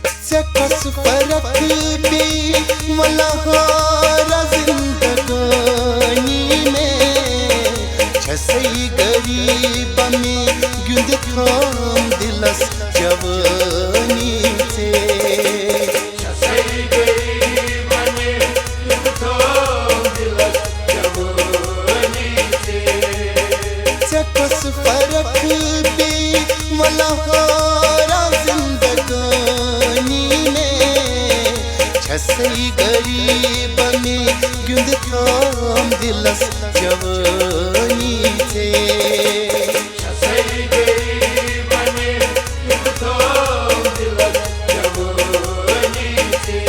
कस फरक भी मलहारा जिंदगानी में छसई गरीब में गुंद थाम दिलस जवानी से छसई गरीब में गुंद थाम दिलस जवानी से कस फरक भी मलहारा जिंदगानी छसई गरीब में गुंद थाम दिलस जवानी से छसई गरीब में गुंद थाम दिलस जवानी से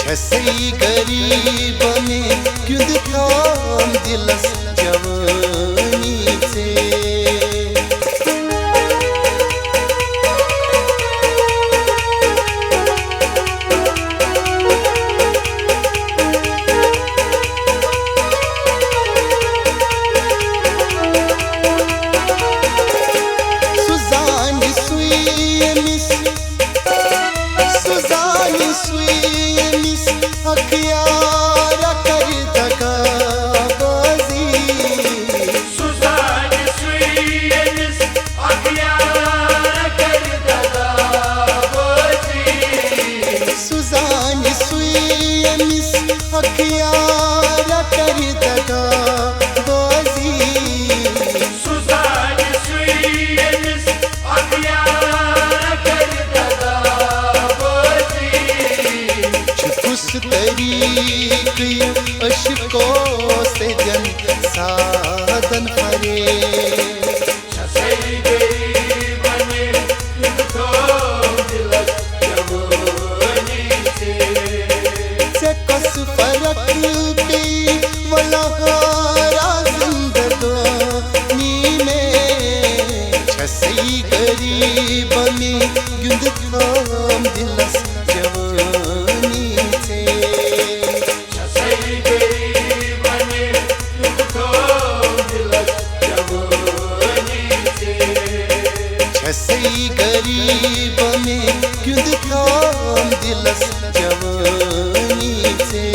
छसई गरीब में गुंद थाम दिलस जवानी से अखियारा कर दगाबाजी सुजान स्वीनिस अखियारा कर दगाबाजी सुजान स्वीनिस अखियारा कर दगाबाजी सुजान स्वीनिस अखियारा कर दगाबाजी उस तरीक अशकों से जन साधन हरे छसई गरीब में गुंद थाम दिलस जवानी से कस फरक भी मलहारा जिंदगानी में छसई गरीब में गुंद थाम दिलस जवानी से छसई गरीब में गुंद थाम दिलस जवानी से छसई गरीब में गुंद थाम दिलस जवानी से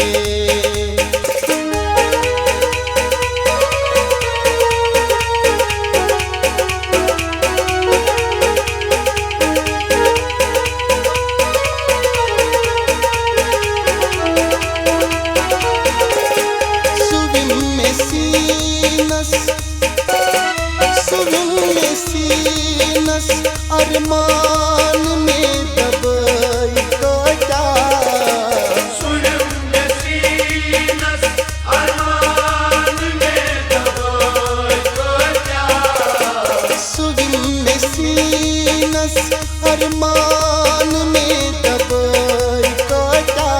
सीनस अरमान में दबाई काटा सीनस अरमान में दबाई काटा सीनस अरमान में दबाई काटा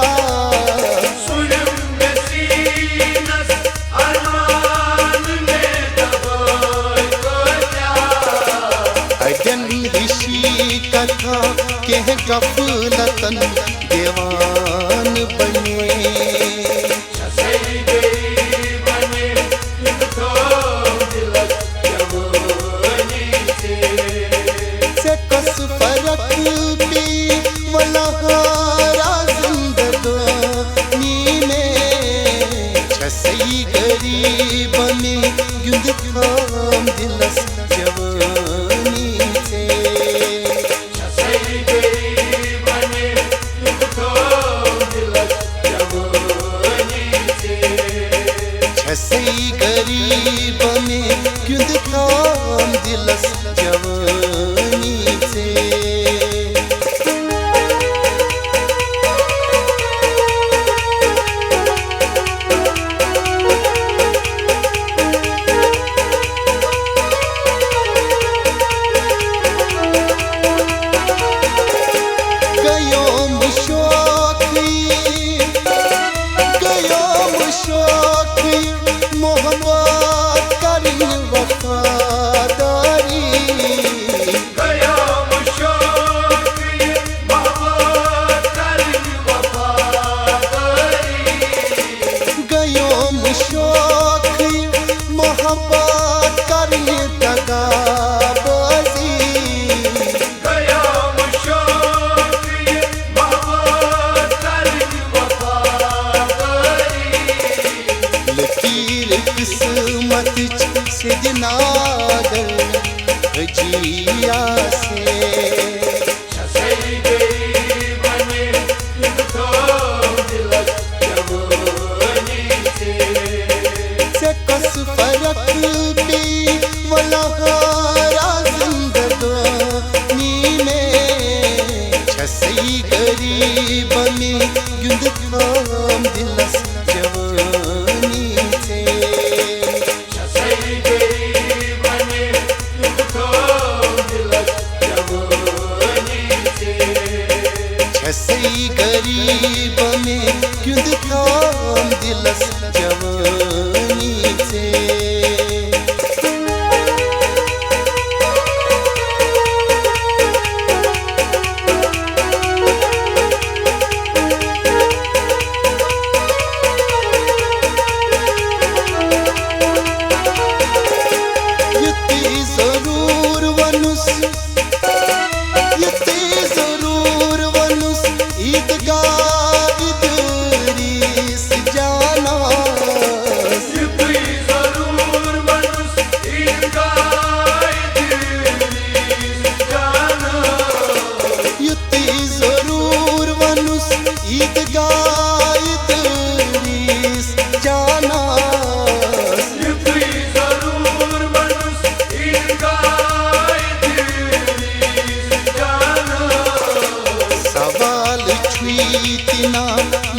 कथा के गफलतन दीवान बने छसई गरीब में गुंद थाम दिलस जवानी से कस फरक भी मलहारा जिंदगानी में छसई गरीब में गुंद थाम दिलस जवानी से छसई गरीब में गुंद थाम दिलस जवानी से सही गरीब में युद्ध थाम दिलस जवानी से सही गरीब में युद्ध थाम दिलस जवानी से सही गरीब में युद्ध थाम दिलस जवानी से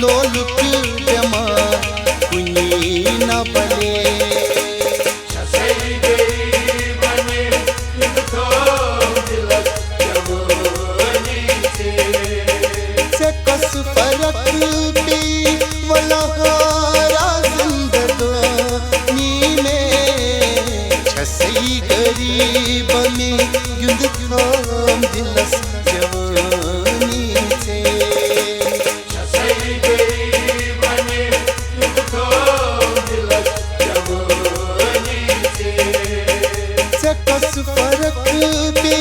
लोलुक जमा कुनी न बले सही गरीब में युद्ध थाम दिलस जवानी से कस फरक पे वलहारा जिंदगानी में सही गरीब में युद्ध थाम दिलस जवानी से कस फरक पे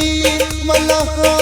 मलहा